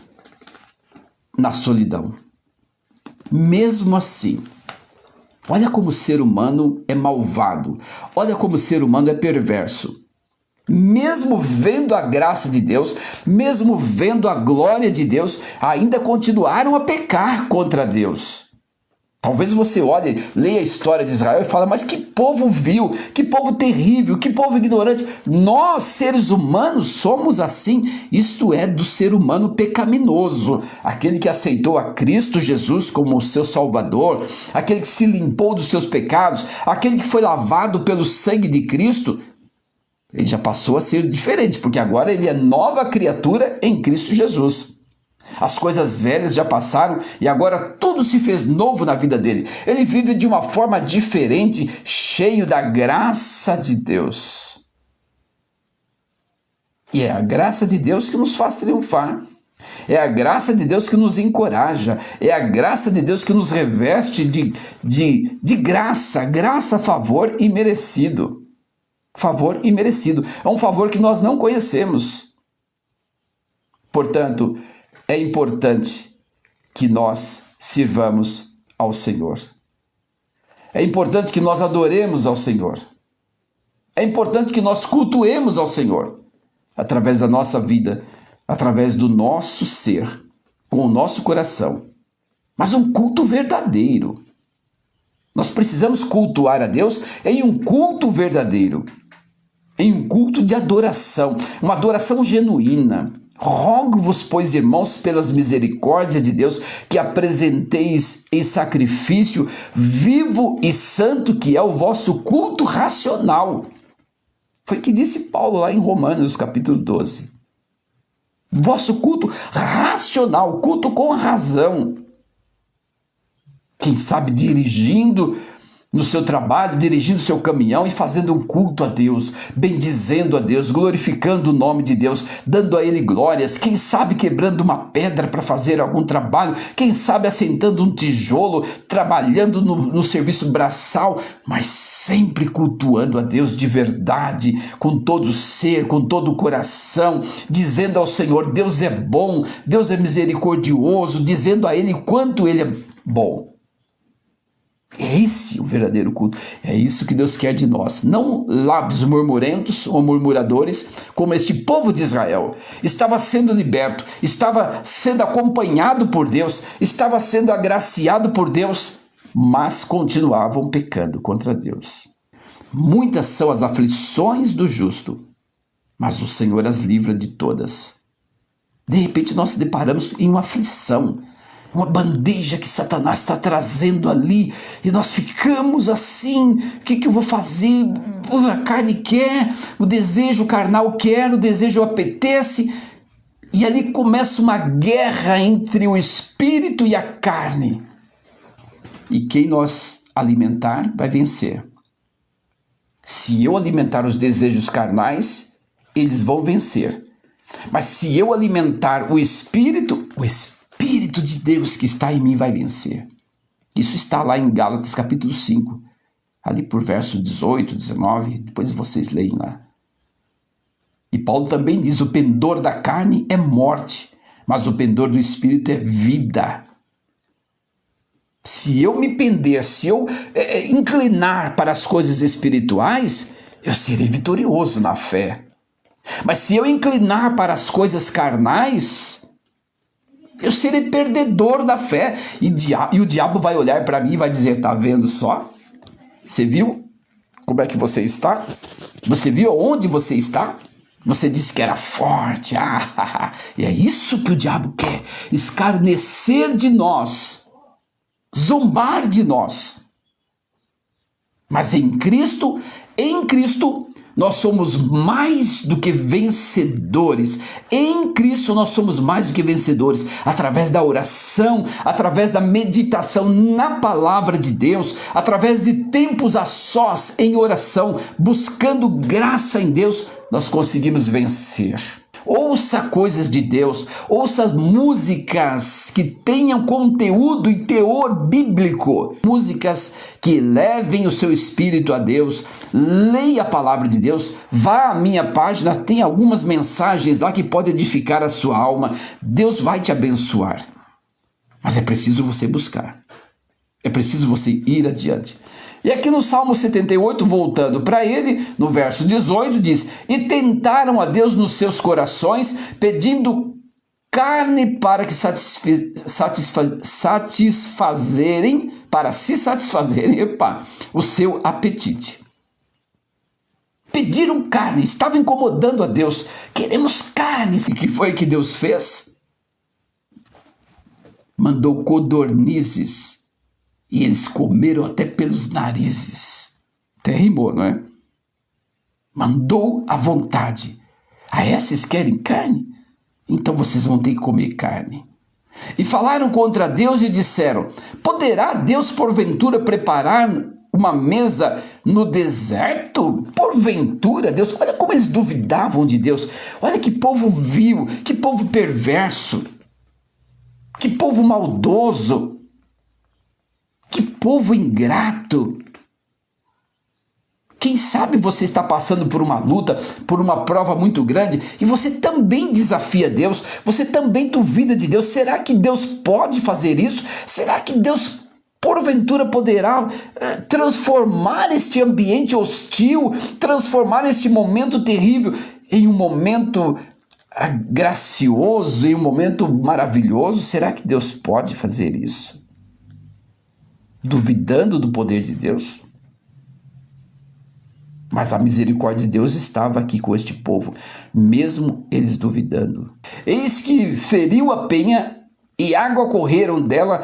na solidão. Mesmo assim, olha como o ser humano é malvado, olha como o ser humano é perverso. Mesmo vendo a graça de Deus, mesmo vendo a glória de Deus, ainda continuaram a pecar contra Deus. Talvez você olhe, leia a história de Israel e fale: mas que povo vil, que povo terrível, que povo ignorante. Nós, seres humanos, somos assim. Isto é do ser humano pecaminoso. Aquele que aceitou a Cristo Jesus como seu Salvador, aquele que se limpou dos seus pecados, aquele que foi lavado pelo sangue de Cristo, ele já passou a ser diferente, porque agora ele é nova criatura em Cristo Jesus. As coisas velhas já passaram e agora tudo se fez novo na vida dele. Ele vive de uma forma diferente, cheio da graça de Deus. E é a graça de Deus que nos faz triunfar. É a graça de Deus que nos encoraja. É a graça de Deus que nos reveste de graça. Graça, favor e merecido. Favor e merecido. É um favor que nós não conhecemos. Portanto, é importante que nós sirvamos ao Senhor. É importante que nós adoremos ao Senhor. É importante que nós cultuemos ao Senhor através da nossa vida, através do nosso ser, com o nosso coração. Mas um culto verdadeiro. Nós precisamos cultuar a Deus em um culto verdadeiro, em um culto de adoração, uma adoração genuína. Rogo-vos, pois, irmãos, pelas misericórdias de Deus, que apresenteis em sacrifício vivo e santo, que é o vosso culto racional. Foi o que disse Paulo lá em Romanos, capítulo 12. Vosso culto racional, culto com razão. Quem sabe dirigindo no seu trabalho, dirigindo seu caminhão e fazendo um culto a Deus, bendizendo a Deus, glorificando o nome de Deus, dando a Ele glórias, quem sabe quebrando uma pedra para fazer algum trabalho, quem sabe assentando um tijolo, trabalhando no serviço braçal, mas sempre cultuando a Deus de verdade, com todo o ser, com todo o coração, dizendo ao Senhor, Deus é bom, Deus é misericordioso, dizendo a Ele quanto Ele é bom. É esse o verdadeiro culto, é isso que Deus quer de nós, não lábios murmurentos ou murmuradores, como este povo de Israel. Estava sendo liberto, estava sendo acompanhado por Deus, estava sendo agraciado por Deus, mas continuavam pecando contra Deus. Muitas são as aflições do justo, mas o Senhor as livra de todas. De repente nós se deparamos em uma aflição, uma bandeja que Satanás está trazendo ali, e nós ficamos assim, o que eu vou fazer? A carne quer, o desejo carnal quer, o desejo apetece, e ali começa uma guerra entre o espírito e a carne. E quem nós alimentar vai vencer. Se eu alimentar os desejos carnais, eles vão vencer. Mas se eu alimentar o Espírito de Deus que está em mim vai vencer. Isso está lá em Gálatas capítulo 5, ali por verso 18, 19, depois vocês leem lá. E Paulo também diz, o pendor da carne é morte, mas o pendor do Espírito é vida. Se eu me pender, se eu inclinar para as coisas espirituais, eu serei vitorioso na fé. Mas se eu inclinar para as coisas carnais, eu serei perdedor da fé. E o diabo vai olhar para mim e vai dizer, tá vendo só? Você viu como é que você está? Você viu onde você está? Você disse que era forte. E é isso que o diabo quer, escarnecer de nós, zombar de nós. Mas em Cristo, nós somos mais do que vencedores. Em Cristo nós somos mais do que vencedores, através da oração, através da meditação na palavra de Deus, através de tempos a sós em oração, buscando graça em Deus, nós conseguimos vencer. Ouça coisas de Deus, ouça músicas que tenham conteúdo e teor bíblico, músicas que levem o seu espírito a Deus. Leia a palavra de Deus, vá à minha página, tem algumas mensagens lá que podem edificar a sua alma. Deus vai te abençoar, mas é preciso você buscar, é preciso você ir adiante. E aqui no Salmo 78, voltando para ele, no verso 18, diz, e tentaram a Deus nos seus corações, pedindo carne para que satisfazerem o seu apetite. Pediram carne, estavam incomodando a Deus, queremos carne. E o que foi que Deus fez? Mandou codornizes. E eles comeram até pelos narizes. Até rimou, não é? Mandou à vontade. Vocês querem carne? Então vocês vão ter que comer carne. E falaram contra Deus e disseram, poderá Deus porventura preparar uma mesa no deserto? Porventura Deus, olha como eles duvidavam de Deus. Olha que povo vil, que povo perverso, que povo maldoso. Que povo ingrato! Quem sabe você está passando por uma luta, por uma prova muito grande, e você também desafia Deus, você também duvida de Deus. Será que Deus pode fazer isso? Será que Deus, porventura, poderá transformar este ambiente hostil, transformar este momento terrível em um momento gracioso, em um momento maravilhoso? Será que Deus pode fazer isso? Duvidando do poder de Deus? Mas a misericórdia de Deus estava aqui com este povo, mesmo eles duvidando. Eis que feriu a penha e água correram dela,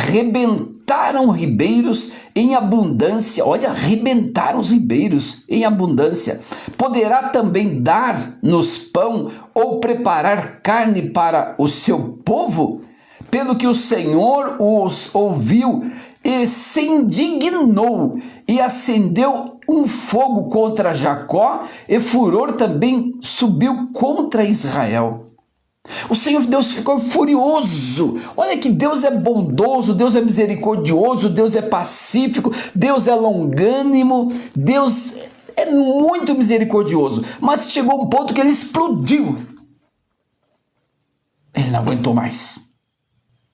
rebentaram ribeiros em abundância. Olha, rebentaram os ribeiros em abundância. Poderá também dar-nos pão ou preparar carne para o seu povo? Pelo que o Senhor os ouviu, e se indignou e acendeu um fogo contra Jacó, e furor também subiu contra Israel. O Senhor Deus ficou furioso. Olha que Deus é bondoso, Deus é misericordioso, Deus é pacífico, Deus é longânimo, Deus é muito misericordioso. Mas chegou um ponto que ele explodiu. Ele não aguentou mais.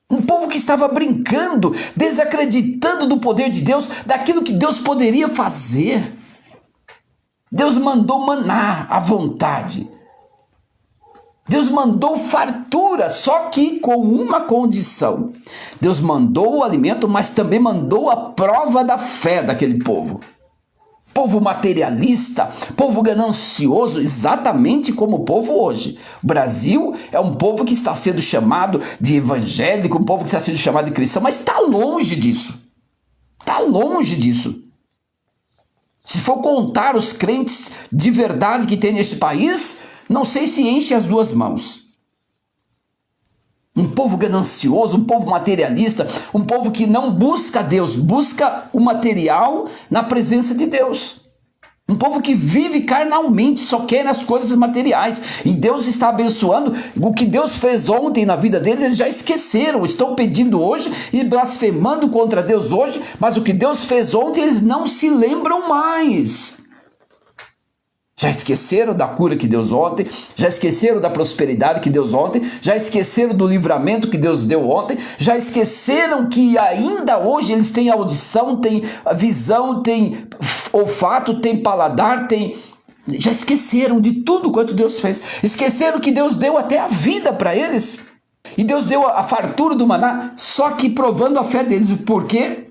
Um povo que estava brincando, desacreditando do poder de Deus, daquilo que Deus poderia fazer. Deus mandou maná à vontade. Deus mandou fartura, só que com uma condição. Deus mandou o alimento, mas também mandou a prova da fé daquele povo. Povo materialista, povo ganancioso, exatamente como o povo hoje. O Brasil é um povo que está sendo chamado de evangélico, um povo que está sendo chamado de cristão, mas está longe disso. Está longe disso. Se for contar os crentes de verdade que tem neste país, não sei se enche as duas mãos. Um povo ganancioso, um povo materialista, um povo que não busca Deus, busca o material na presença de Deus. Um povo que vive carnalmente, só quer as coisas materiais. E Deus está abençoando. O que Deus fez ontem na vida deles, eles já esqueceram. Estão pedindo hoje e blasfemando contra Deus hoje, mas o que Deus fez ontem, eles não se lembram mais. Já esqueceram da cura que Deus ontem, já esqueceram da prosperidade que Deus ontem, já esqueceram do livramento que Deus deu ontem, já esqueceram que ainda hoje eles têm audição, têm visão, têm olfato, têm paladar, já esqueceram de tudo quanto Deus fez. Esqueceram que Deus deu até a vida para eles. E Deus deu a fartura do maná, só que provando a fé deles. Por quê?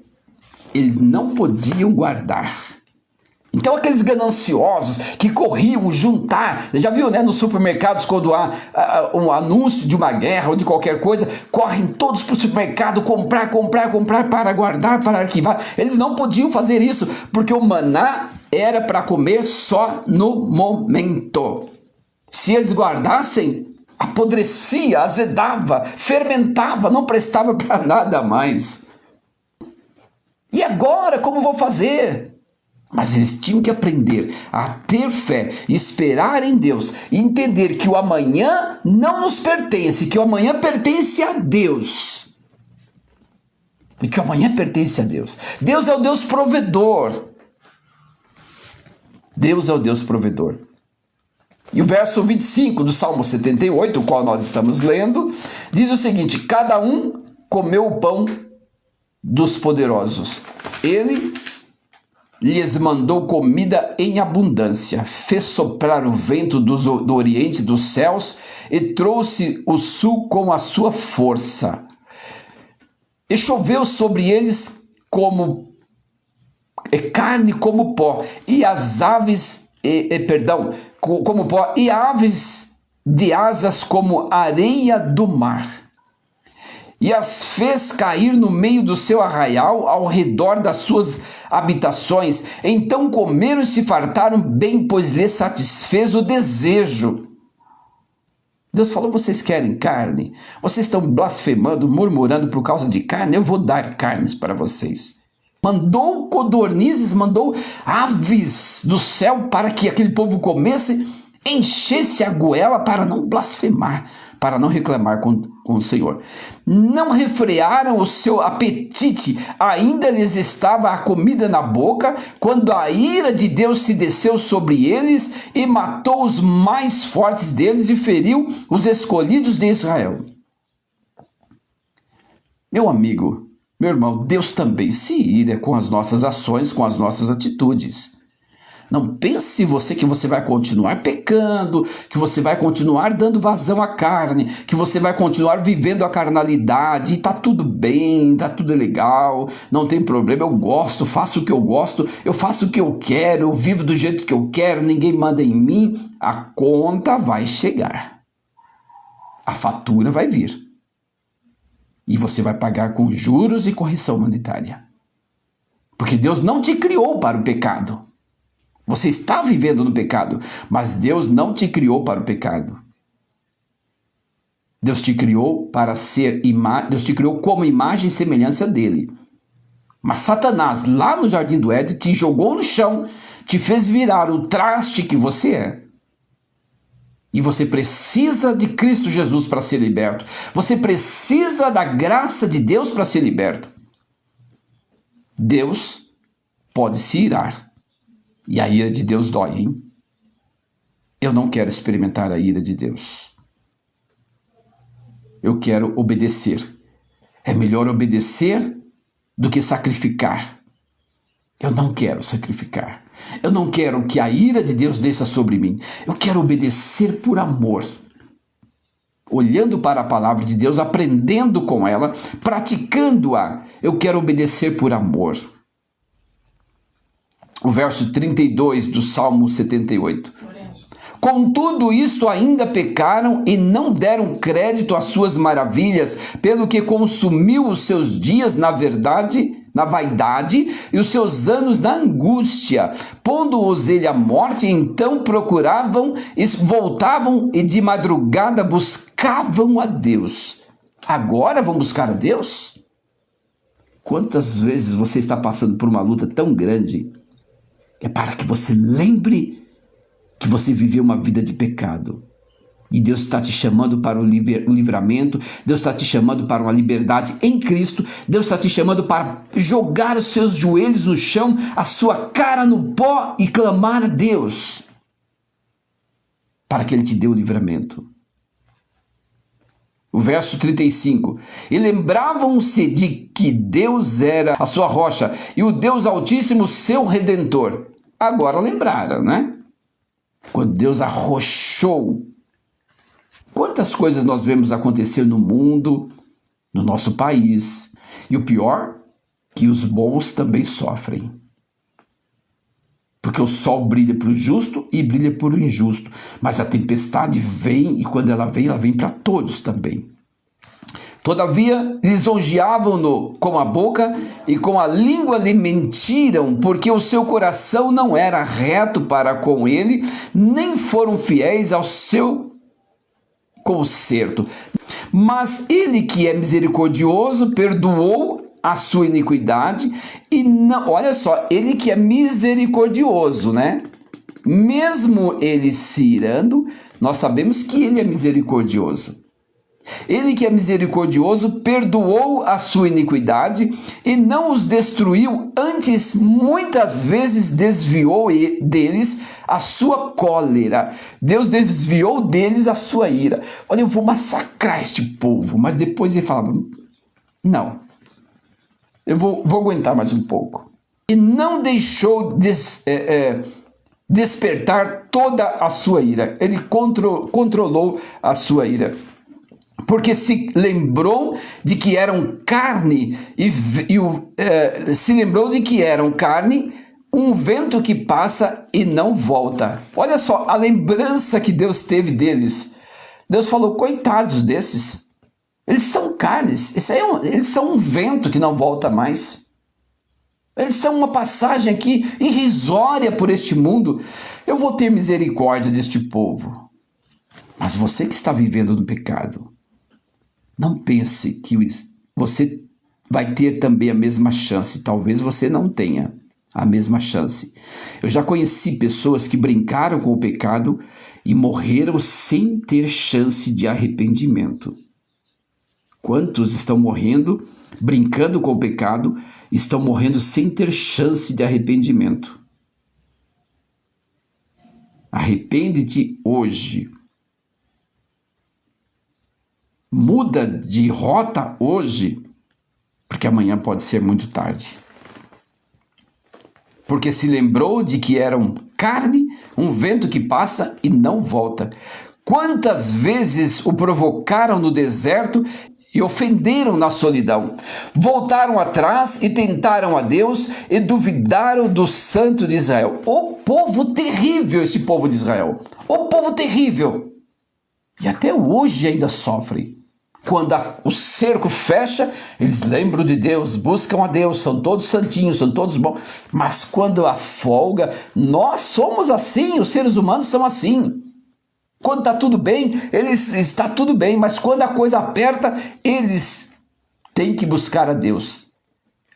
Eles não podiam guardar. Então aqueles gananciosos que corriam juntar, já viu, né, nos supermercados quando há um anúncio de uma guerra ou de qualquer coisa, correm todos para o supermercado comprar para guardar, para arquivar. Eles não podiam fazer isso porque o maná era para comer só no momento. Se eles guardassem, apodrecia, azedava, fermentava, não prestava para nada mais. E agora, como vou fazer? Mas eles tinham que aprender a ter fé, esperar em Deus, e entender que o amanhã não nos pertence, que o amanhã pertence a Deus. E que o amanhã pertence a Deus. Deus é o Deus provedor. Deus é o Deus provedor. E o verso 25 do Salmo 78, o qual nós estamos lendo, diz o seguinte: cada um comeu o pão dos poderosos. Ele lhes mandou comida em abundância, fez soprar o vento do oriente dos céus e trouxe o sul com a sua força. E choveu sobre eles como carne como pó, e as aves, como pó, e aves de asas como areia do mar. E as fez cair no meio do seu arraial, ao redor das suas habitações. Então comeram e se fartaram bem, pois lhes satisfez o desejo. Deus falou: vocês querem carne? Vocês estão blasfemando, murmurando por causa de carne? Eu vou dar carnes para vocês. Mandou codornizes, mandou aves do céu para que aquele povo comesse, enchesse a goela para não blasfemar, para não reclamar com o Senhor. Não refrearam o seu apetite, ainda lhes estava a comida na boca, quando a ira de Deus se desceu sobre eles e matou os mais fortes deles e feriu os escolhidos de Israel. Meu amigo, meu irmão, Deus também se ira com as nossas ações, com as nossas atitudes. Não pense você que você vai continuar pecando, que você vai continuar dando vazão à carne, que você vai continuar vivendo a carnalidade, e tá tudo bem, tá tudo legal, não tem problema, eu gosto, faço o que eu gosto, eu faço o que eu quero, eu vivo do jeito que eu quero, ninguém manda em mim. A conta vai chegar, a fatura vai vir, e você vai pagar com juros e correção monetária, porque Deus não te criou para o pecado. Você está vivendo no pecado, mas Deus não te criou para o pecado. Deus te criou para ser Deus te criou como imagem e semelhança dele. Mas Satanás, lá no Jardim do Éden, te jogou no chão, te fez virar o traste que você é. E você precisa de Cristo Jesus para ser liberto. Você precisa da graça de Deus para ser liberto. Deus pode se irar. E a ira de Deus dói, hein? Eu não quero experimentar a ira de Deus. Eu quero obedecer. É melhor obedecer do que sacrificar. Eu não quero sacrificar. Eu não quero que a ira de Deus desça sobre mim. Eu quero obedecer por amor. Olhando para a palavra de Deus, aprendendo com ela, praticando-a. Eu quero obedecer por amor. O verso 32 do Salmo 78. Contudo, isto ainda pecaram e não deram crédito às suas maravilhas, pelo que consumiu os seus dias na vaidade, e os seus anos na angústia. Pondo-os ele à morte, então procuravam, voltavam e de madrugada buscavam a Deus. Agora vão buscar a Deus? Quantas vezes você está passando por uma luta tão grande? É para que você lembre que você viveu uma vida de pecado. E Deus está te chamando para o livramento, Deus está te chamando para uma liberdade em Cristo, Deus está te chamando para jogar os seus joelhos no chão, a sua cara no pó e clamar a Deus, para que Ele te dê o livramento. O verso 35. E lembravam-se de que Deus era a sua rocha e o Deus Altíssimo seu Redentor. Agora lembraram, né? Quando Deus arrochou. Quantas coisas nós vemos acontecer no mundo, no nosso país. E o pior, que os bons também sofrem. Porque o sol brilha para o justo e brilha para o injusto. Mas a tempestade vem e quando ela vem para todos também. Todavia, lisonjeavam-no com a boca e com a língua lhe mentiram, porque o seu coração não era reto para com ele, nem foram fiéis ao seu conserto. Mas ele que é misericordioso perdoou a sua iniquidade e não, olha só, ele que é misericordioso, né? Mesmo ele se irando, nós sabemos que ele é misericordioso. Ele que é misericordioso perdoou a sua iniquidade e não os destruiu, antes muitas vezes desviou deles a sua cólera. Deus desviou deles a sua ira. Olha, eu vou massacrar este povo, mas depois ele falava, não, eu vou aguentar mais um pouco. E não deixou despertar toda a sua ira. Ele controlou a sua ira. Porque se lembrou de que eram carne, se lembrou de que eram carne, um vento que passa e não volta. Olha só a lembrança que Deus teve deles. Deus falou, coitados desses, eles são carnes, eles são um vento que não volta mais. Eles são uma passagem aqui irrisória por este mundo. Eu vou ter misericórdia deste povo. Mas você que está vivendo no pecado, não pense que você vai ter também a mesma chance. Talvez você não tenha a mesma chance. Eu já conheci pessoas que brincaram com o pecado e morreram sem ter chance de arrependimento. Quantos estão morrendo, brincando com o pecado, estão morrendo sem ter chance de arrependimento? Arrepende-te hoje. Muda de rota hoje, porque amanhã pode ser muito tarde. Porque se lembrou de que eram carne, um vento que passa e não volta. Quantas vezes o provocaram no deserto e ofenderam na solidão? Voltaram atrás e tentaram a Deus e duvidaram do Santo de Israel. O povo terrível, esse povo de Israel. O povo terrível. E até hoje ainda sofrem. Quando o cerco fecha, eles lembram de Deus, buscam a Deus, são todos santinhos, são todos bons. Mas quando há folga, nós somos assim, os seres humanos são assim. Quando está tudo bem, está tudo bem, mas quando a coisa aperta, eles têm que buscar a Deus.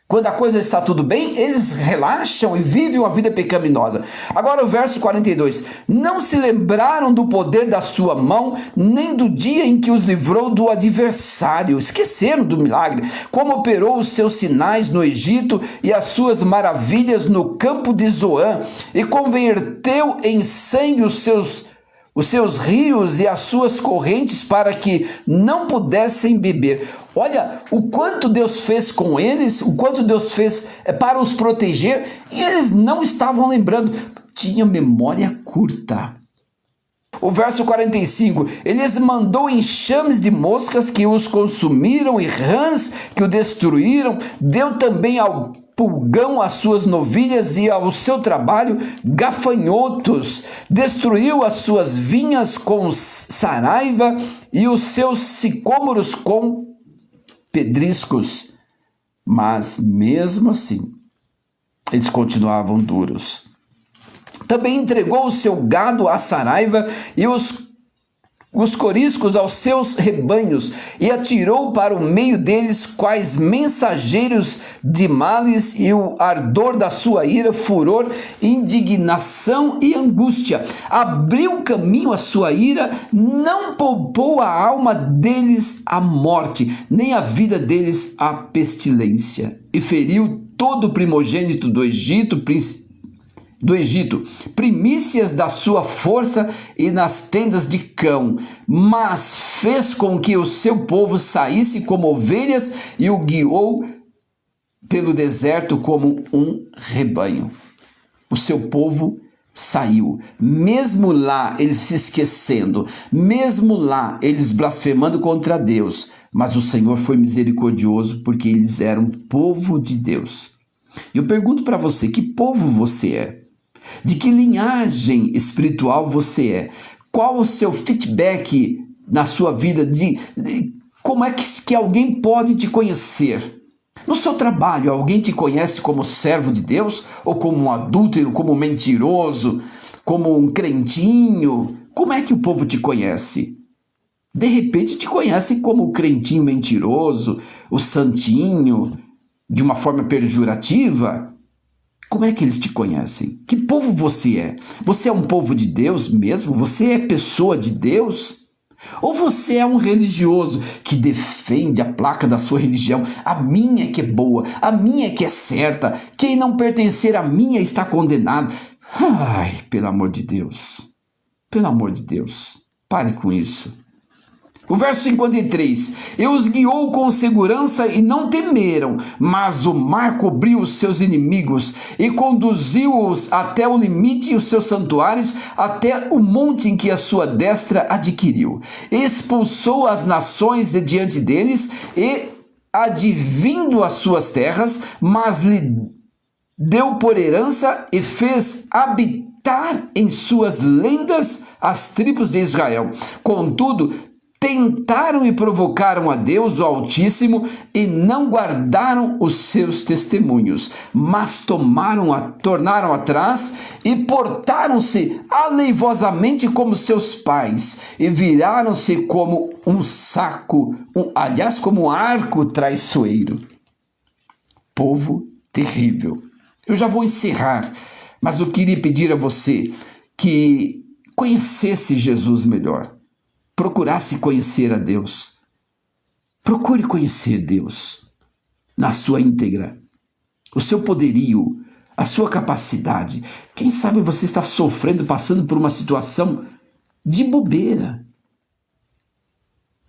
Quando a coisa está tudo bem, eles relaxam e vivem uma vida pecaminosa. Agora o verso 42. Não se lembraram do poder da sua mão, nem do dia em que os livrou do adversário. Esqueceram do milagre. Como operou os seus sinais no Egito e as suas maravilhas no campo de Zoan. E converteu em sangue os seus rios e as suas correntes para que não pudessem beber. Olha o quanto Deus fez com eles, o quanto Deus fez para os proteger, e eles não estavam lembrando, tinham memória curta. O verso 45, ele lhes mandou enxames de moscas que os consumiram e rãs que o destruíram, deu também ao pulgão as suas novilhas e ao seu trabalho gafanhotos, destruiu as suas vinhas com saraiva e os seus sicômoros com pedriscos, mas mesmo assim, eles continuavam duros. Também entregou o seu gado à saraiva e os coriscos aos seus rebanhos, e atirou para o meio deles quais mensageiros de males, e o ardor da sua ira, furor, indignação e angústia. Abriu caminho à sua ira, não poupou a alma deles à morte, nem a vida deles à pestilência. E feriu todo o primogênito do Egito, primícias da sua força e nas tendas de cão, mas fez com que o seu povo saísse como ovelhas e o guiou pelo deserto como um rebanho. O seu povo saiu, mesmo lá eles se esquecendo, mesmo lá eles blasfemando contra Deus, mas o Senhor foi misericordioso porque eles eram povo de Deus. Eu pergunto para você, que povo você é? De que linhagem espiritual você é? Qual o seu feedback na sua vida? Como é que alguém pode te conhecer? No seu trabalho, alguém te conhece como servo de Deus? Ou como um adúltero, como um mentiroso, como um crentinho? Como é que o povo te conhece? De repente te conhece como o crentinho mentiroso, o santinho, de uma forma pejorativa. Como é que eles te conhecem? Que povo você é? Você é um povo de Deus mesmo? Você é pessoa de Deus? Ou você é um religioso que defende a placa da sua religião? A minha é que é boa, a minha é que é certa. Quem não pertencer à minha está condenado. Ai, pelo amor de Deus. Pelo amor de Deus. Pare com isso. O verso 53, e os guiou com segurança e não temeram, mas o mar cobriu os seus inimigos e conduziu-os até o limite e os seus santuários, até o monte em que a sua destra adquiriu. Expulsou as nações de diante deles e advindo as suas terras, mas lhe deu por herança e fez habitar em suas lendas as tribos de Israel. Contudo, tentaram e provocaram a Deus, o Altíssimo, e não guardaram os seus testemunhos, mas tornaram atrás e portaram-se aleivosamente como seus pais, e viraram-se como um saco, como um arco traiçoeiro. Povo terrível. Eu já vou encerrar, mas eu queria pedir a você que conhecesse Jesus melhor. Procurasse conhecer a Deus. Procure conhecer Deus na sua íntegra, o seu poderio, a sua capacidade. Quem sabe você está sofrendo, passando por uma situação de bobeira.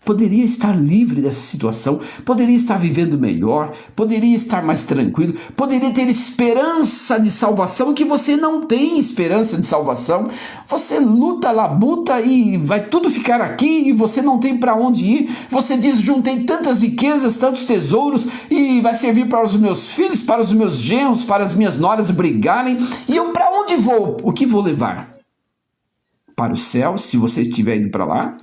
Poderia estar livre dessa situação, poderia estar vivendo melhor, poderia estar mais tranquilo, poderia ter esperança de salvação, que você não tem esperança de salvação. Você luta, labuta e vai tudo ficar aqui e você não tem para onde ir. Você diz, juntei tantas riquezas, tantos tesouros e vai servir para os meus filhos, para os meus genros, para as minhas noras brigarem. E eu para onde vou? O que vou levar? Para o céu, se você estiver indo para lá?